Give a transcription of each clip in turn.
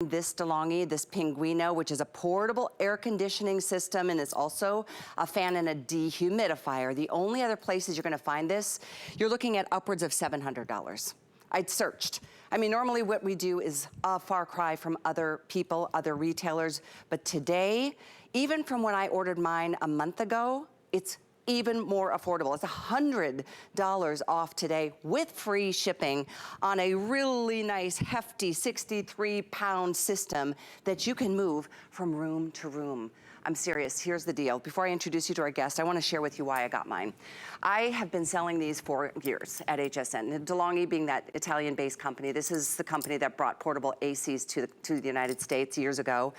this DeLonghi, this Pinguino, which is a portable air conditioning system, and it's also a fan and a dehumidifier. The only other places you're gonna find this, you're looking at upwards of $700. I'd searched. I mean, normally what we do is a far cry from other people, other retailers, but today, even from when I ordered mine a month ago, it's even more affordable. It's $100 off today with free shipping on a really nice, hefty 63-pound system that you can move from room to room. I'm serious, here's the deal. Before I introduce you to our guest, I wanna share with you why I got mine. I have been selling these for years at HSN. DeLonghi being that Italian-based company, this is the company that brought portable ACs to the United States years ago.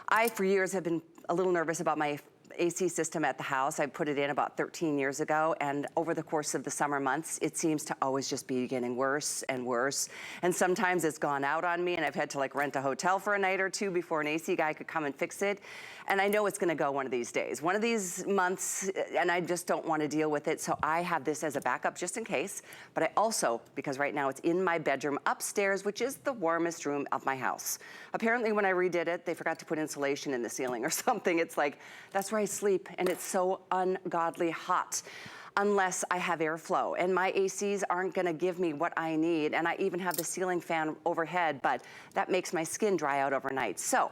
I, for years, have been a little nervous about my AC system at the house. I put it in about 13 years ago, and over the course of the summer months, it seems to always just be getting worse and worse. And sometimes it's gone out on me, and I've had to like rent a hotel for a night or two before an AC guy could come and fix it. And I know it's gonna go one of these days, one of these months, and I just don't wanna deal with it. So I have this as a backup just in case, but I also, because right now it's in my bedroom upstairs, which is the warmest room of my house. Apparently when I redid it, they forgot to put insulation in the ceiling or something. It's like, that's where I sleep, and it's so ungodly hot unless I have airflow, and my ACs aren't gonna give me what I need, and I even have the ceiling fan overhead, but that makes my skin dry out overnight. So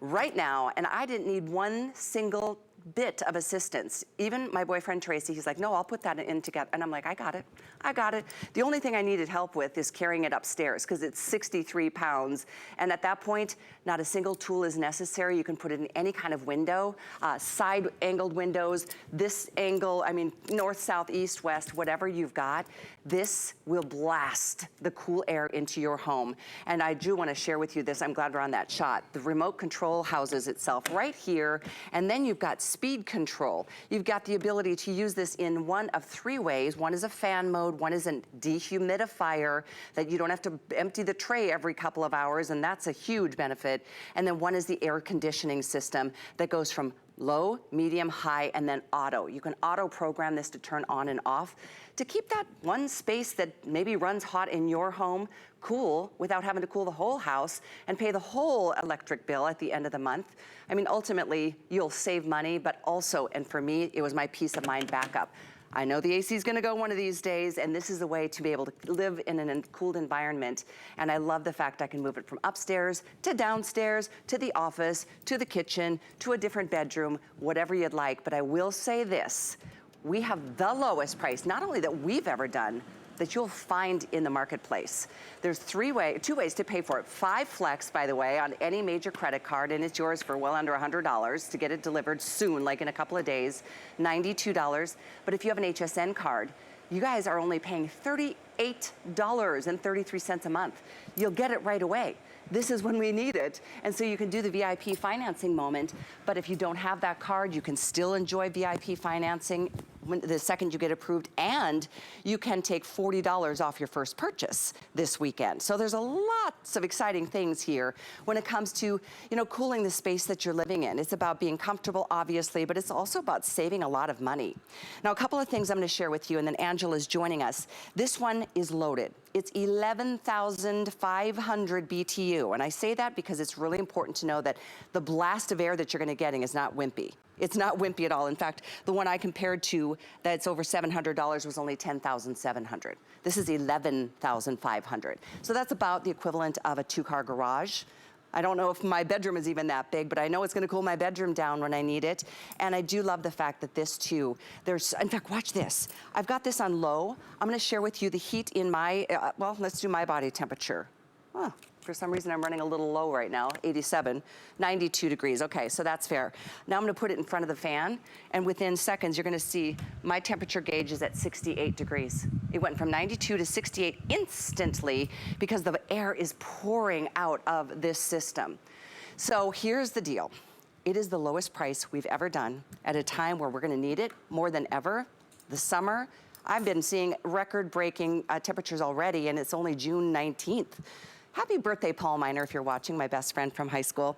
right now, and I didn't need one single bit of assistance. Even my boyfriend Tracy, he's like, no, I'll put that in together. And I'm like, I got it, I got it. The only thing I needed help with is carrying it upstairs because it's 63 pounds. And at that point, not a single tool is necessary. You can put it in any kind of window, side angled windows, this angle, I mean, north, south, east, west, whatever you've got, this will blast the cool air into your home. And I do want to share with you this, I'm glad we're on that shot. The remote control houses itself right here, and then you've got speed control. You've got the ability to use this in one of three ways. One is a fan mode, one is a dehumidifier that you don't have to empty the tray every couple of hours, and that's a huge benefit. And then one is the air conditioning system that goes from low, medium, high, and then auto. You can auto program this to turn on and off to keep that one space that maybe runs hot in your home cool without having to cool the whole house and pay the whole electric bill at the end of the month. I mean, ultimately, you'll save money, but also, and for me, it was my peace of mind backup. I know the AC is gonna go one of these days, and this is a way to be able to live in a cooled environment. And I love the fact I can move it from upstairs to downstairs, to the office, to the kitchen, to a different bedroom, whatever you'd like. But I will say this, we have the lowest price, not only that we've ever done, that you'll find in the marketplace. There's two ways to pay for it. 5 flex, by the way, on any major credit card, and it's yours for well under $100 to get it delivered soon, like in a couple of days, $92. But if you have an HSN card, you guys are only paying $38.33 a month. You'll get it right away. This is when we need it. And so you can do the VIP financing moment, but if you don't have that card, you can still enjoy VIP financing the second you get approved, and you can take $40 off your first purchase this weekend. So there's a lots of exciting things here when it comes to, you know, cooling the space that you're living in. It's about being comfortable, obviously, but it's also about saving a lot of money. Now, a couple of things I'm gonna share with you, and then Angela's joining us. This one is loaded. It's 11,500 BTU, and I say that because it's really important to know that the blast of air that you're gonna getting is not wimpy. It's not wimpy at all. In fact, the one I compared to that's over $700 was only 10,700. This is 11,500. So that's about the equivalent of a 2-car garage. I don't know if my bedroom is even that big, but I know it's gonna cool my bedroom down when I need it. And I do love the fact that this too, in fact, watch this. I've got this on low. I'm gonna share with you the heat in my, well, let's do my body temperature. Oh. For some reason, I'm running a little low right now, 87, 92 degrees. Okay, so that's fair. Now I'm gonna put it in front of the fan, and within seconds, you're gonna see my temperature gauge is at 68 degrees. It went from 92 to 68 instantly because the air is pouring out of this system. So here's the deal. It is the lowest price we've ever done at a time where we're gonna need it more than ever. The summer, I've been seeing record-breaking temperatures already, and it's only June 19th. Happy birthday, Paul Miner, if you're watching, my best friend from high school.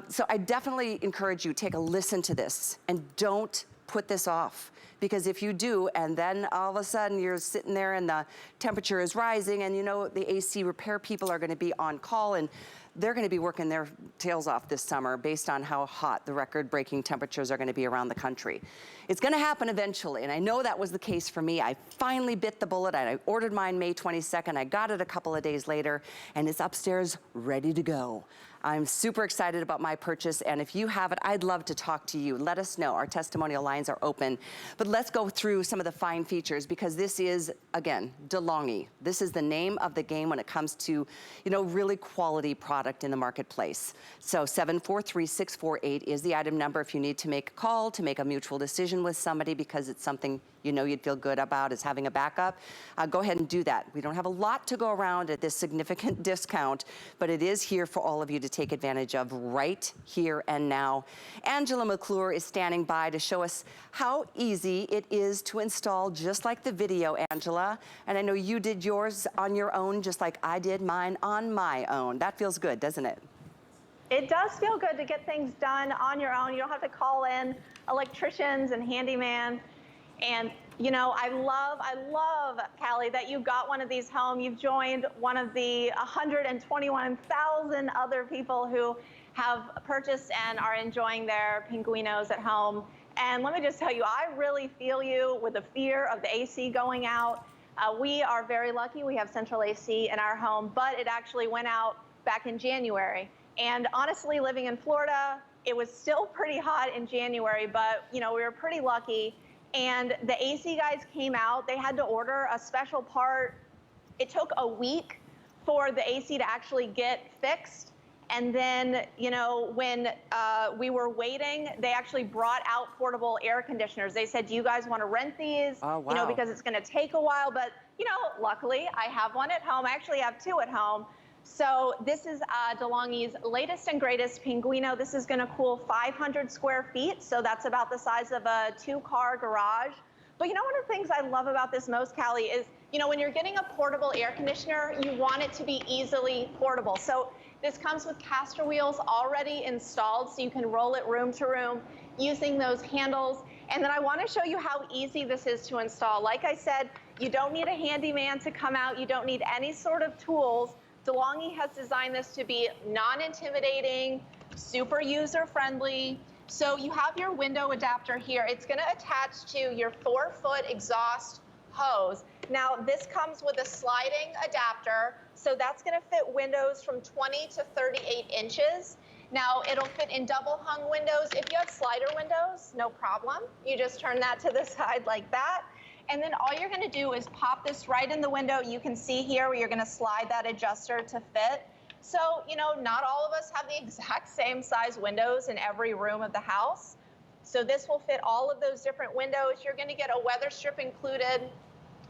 So I definitely encourage you, take a listen to this and don't put this off. Because if you do, and then all of a sudden you're sitting there and the temperature is rising and you know the AC repair people are gonna be on call and they're gonna be working their tails off this summer based on how hot the record-breaking temperatures are gonna be around the country. It's gonna happen eventually, and I know that was the case for me. I finally bit the bullet. I ordered mine May 22nd. I got it a couple of days later, and it's upstairs ready to go. I'm super excited about my purchase, and if you have it, I'd love to talk to you. Let us know. Our testimonial lines are open. But let's go through some of the fine features, because this is, again, DeLonghi. This is the name of the game when it comes to, you know, really quality product in the marketplace. So 743648 is the item number if you need to make a call, to make a mutual decision with somebody, because it's something you know you'd feel good about is having a backup. Go ahead and do that. We don't have a lot to go around at this significant discount, but it is here for all of you to take advantage of right here and now. Angela McClure is standing by to show us how easy it is to install, just like the video, Angela. And I know you did yours on your own, just like I did mine on my own. That feels good, doesn't it? It does feel good to get things done on your own. You don't have to call in electricians and handyman. And you know, I love, Callie, that you got one of these home. You've joined one of the 121,000 other people who have purchased and are enjoying their Pinguinos at home. And let me just tell you, I really feel you with the fear of the AC going out. We are very lucky. We have central AC in our home, but it actually went out back in January. And honestly, living in Florida, it was still pretty hot in January, but you know, we were pretty lucky. And the AC guys came out. They had to order a special part. It took a week for the AC to actually get fixed. And then, you know, when we were waiting, they actually brought out portable air conditioners. They said, do you guys want to rent these? Oh, wow. You know, because it's going to take a while. But, you know, luckily I have one at home. I actually have two at home. So this is DeLonghi's latest and greatest Pinguino. This is going to cool 500 square feet, so that's about the size of a two-car garage. But you know, one of the things I love about this most, Callie, is, you know, when you're getting a portable air conditioner, you want it to be easily portable. So this comes with caster wheels already installed, so you can roll it room to room using those handles. And then I want to show you how easy this is to install. Like I said, you don't need a handyman to come out. You don't need any sort of tools. DeLonghi has designed this to be non-intimidating, super user-friendly. So you have your window adapter here. It's going to attach to your 4-foot exhaust hose. Now, this comes with a sliding adapter, so that's going to fit windows from 20 to 38 inches. Now, it'll fit in double-hung windows. If you have slider windows, no problem. You just turn that to the side like that. And then all you're going to do is pop this right in the window. You can see here where you're going to slide that adjuster to fit. So, you know, not all of us have the exact same size windows in every room of the house. So this will fit all of those different windows. You're going to get a weather strip included.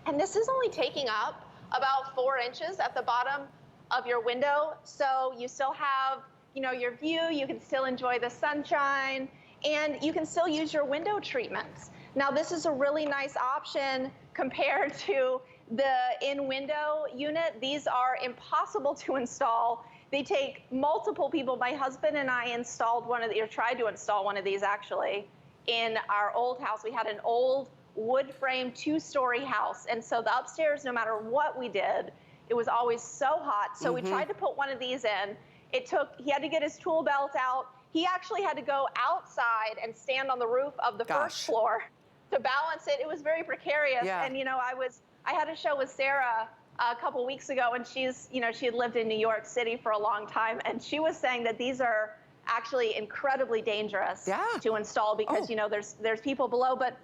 And this is only taking up about 4 inches at the bottom of your window. So you still have, you know, your view. You can still enjoy the sunshine, and you can still use your window treatments. Now, this is a really nice option compared to the in-window unit. These are impossible to install. They take multiple people. My husband and I installed one of the, or tried to install one of these actually, in our old house. We had an old wood frame 2-story house. And so the upstairs, no matter what we did, it was always so hot. So we tried to put one of these in. It took, he had to get his tool belt out. He actually had to go outside and stand on the roof of the first floor to balance it. It was very precarious. Yeah. And, you know, I had a show with Sarah a couple weeks ago, and she's, you know, she had lived in New York City for a long time, and she was saying that these are actually incredibly dangerous to install because, you know, there's people below. But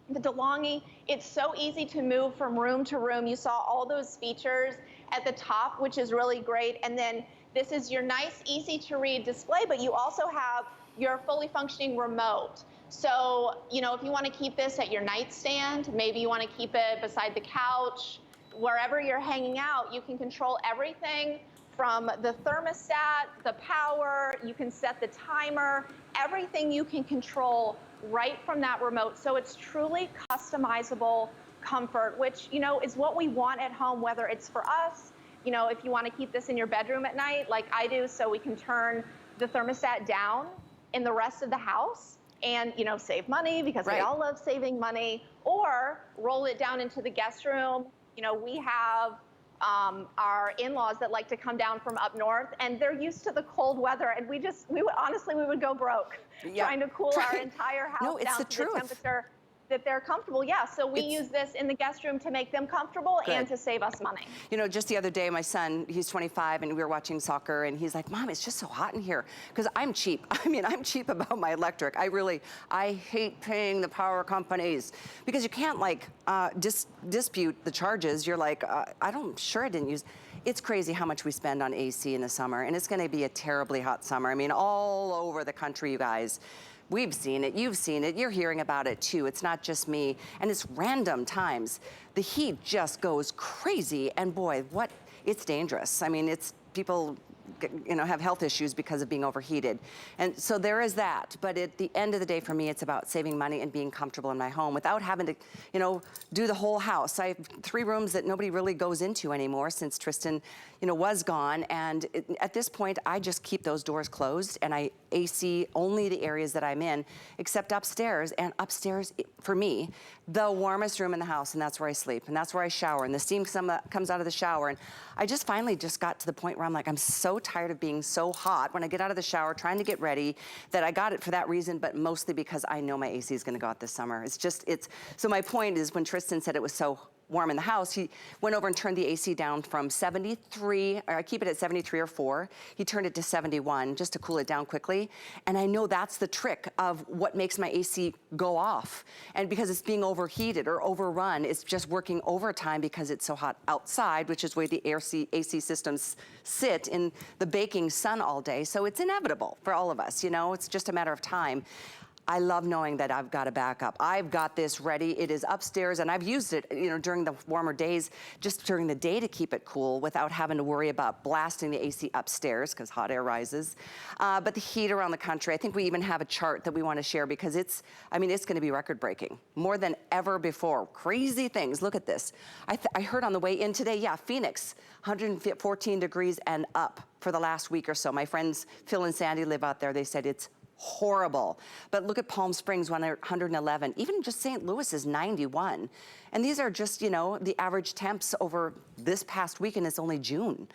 the DeLonghi, it's so easy to move from room to room. You saw all those features at the top, which is really great. And then this is your nice, easy to read display, but you also have your fully functioning remote. So, you know, if you want to keep this at your nightstand, maybe you want to keep it beside the couch, wherever you're hanging out, you can control everything from the thermostat, the power, you can set the timer, everything you can control right from that remote. So it's truly customizable comfort, which, you know, is what we want at home, whether it's for us, you know, if you want to keep this in your bedroom at night, like I do, so we can turn the thermostat down in the rest of the house and, you know, save money because we all love saving money, or roll it down into the guest room. You know, we have our in-laws that like to come down from up north, and they're used to the cold weather, and we would go broke trying to cool our entire house down to the temperature that they're comfortable. Yeah, so we use this in the guest room to make them comfortable and to save us money. You know, just the other day, my son, he's 25, and we were watching soccer, and he's like, Mom, it's just so hot in here. Because I'm cheap. I mean, I'm cheap about my electric. I hate paying the power companies because you can't like dispute the charges. You're like, sure I didn't use. It's crazy how much we spend on AC in the summer, and it's gonna be a terribly hot summer. I mean, all over the country, you guys. We've seen it, you've seen it, you're hearing about it too. It's not just me, and it's random times. The heat just goes crazy, and boy, it's dangerous. I mean, it's people, have health issues because of being overheated. And so there is that, but at the end of the day, for me, it's about saving money and being comfortable in my home without having to, do the whole house. I have 3 rooms that nobody really goes into anymore since Tristan, was gone. And at this point, I just keep those doors closed, and I AC only the areas that I'm in, except upstairs. And upstairs, for me, the warmest room in the house, and that's where I sleep, and that's where I shower, and the steam comes out of the shower. And I just finally got to the point where I'm like, I'm so tired of being so hot when I get out of the shower trying to get ready that I got it for that reason, but mostly because I know my AC is gonna go out this summer. So my point is, when Tristan said it was so warm in the house, he went over and turned the AC down from 73, or I keep it at 73 or 4. He turned it to 71 just to cool it down quickly. And I know that's the trick of what makes my AC go off. And because it's being overheated or overrun, it's just working overtime because it's so hot outside, which is where the AC systems sit in the baking sun all day. So it's inevitable for all of us, it's just a matter of time. I love knowing that I've got a backup. I've got this ready. It is upstairs, and I've used it, during the warmer days, just during the day to keep it cool without having to worry about blasting the AC upstairs because hot air rises. But the heat around the country, I think we even have a chart that we want to share because it's going to be record-breaking, more than ever before. Crazy things. Look at this. I heard on the way in today, Phoenix, 114 degrees and up for the last week or so. My friends Phil and Sandy live out there. They said it's horrible. But look at Palm Springs, 111. Even just St. Louis is 91. And these are just, the average temps over this past week, and it's only June.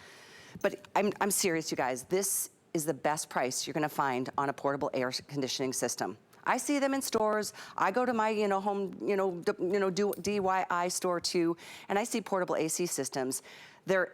But I'm serious, you guys. This is the best price you're gonna find on a portable air conditioning system. I see them in stores. I go to my, home, DIY store too, and I see portable AC systems. They're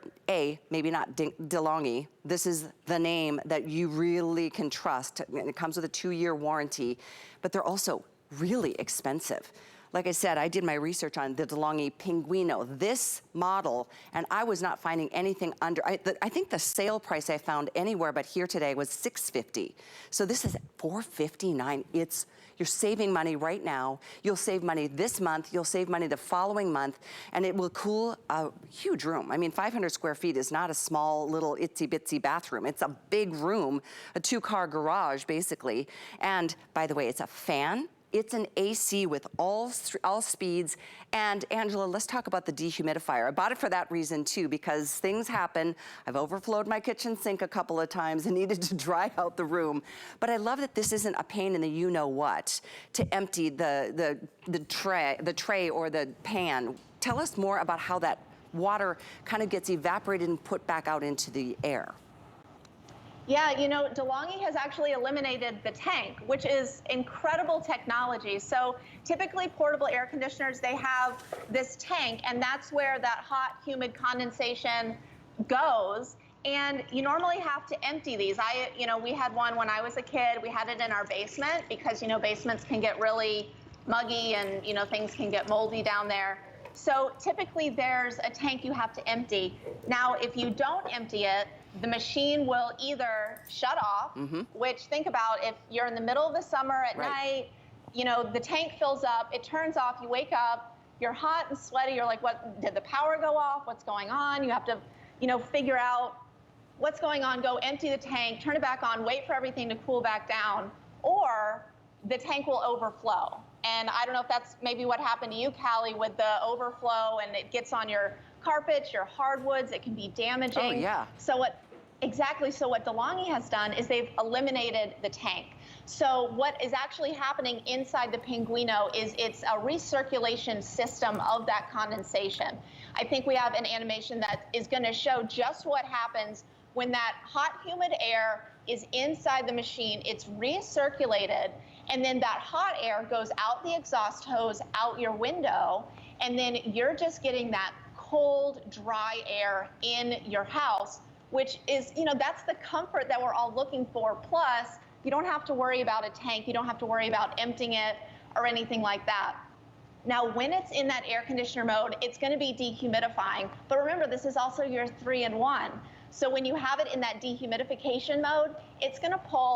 maybe not DeLonghi. This is the name that you really can trust. And it comes with a 2-year warranty, but they're also really expensive. Like I said, I did my research on the DeLonghi Pinguino, this model, and I was not finding anything under, I think the sale price I found anywhere but here today was $650. So this is $459. You're saving money right now. You'll save money this month. You'll save money the following month, and it will cool a huge room. I mean, 500 square feet is not a small little itsy bitsy bathroom. It's a big room, a 2-car garage basically. And by the way, it's a fan. It's an AC with all speeds. And Angela, let's talk about the dehumidifier. I bought it for that reason too, because things happen. I've overflowed my kitchen sink a couple of times and needed to dry out the room. But I love that this isn't a pain in the you-know-what to empty the tray or the pan. Tell us more about how that water kind of gets evaporated and put back out into the air. Yeah, DeLonghi has actually eliminated the tank, which is incredible technology. So typically portable air conditioners, they have this tank, and that's where that hot, humid condensation goes. And you normally have to empty these. We had one when I was a kid. We had it in our basement because, basements can get really muggy and, things can get moldy down there. So typically there's a tank you have to empty. Now, if you don't empty it, the machine will either shut off, which think about if you're in the middle of the summer at night, the tank fills up, it turns off, you wake up, you're hot and sweaty, you're like, what, did the power go off? What's going on? You have to, figure out what's going on, go empty the tank, turn it back on, wait for everything to cool back down, or the tank will overflow. And I don't know if that's maybe what happened to you, Callie, with the overflow, and it gets on your carpets, your hardwoods, it can be damaging. Oh, yeah. So what DeLonghi has done is they've eliminated the tank. So what is actually happening inside the Pinguino is it's a recirculation system of that condensation. I think we have an animation that is going to show just what happens when that hot, humid air is inside the machine. It's recirculated, and then that hot air goes out the exhaust hose, out your window, and then you're just getting that cold, dry air in your house, which is, that's the comfort that we're all looking for. Plus, you don't have to worry about a tank. You don't have to worry about emptying it or anything like that. Now, when it's in that air conditioner mode, it's going to be dehumidifying. But remember, this is also your 3-in-1. So when you have it in that dehumidification mode, it's going to pull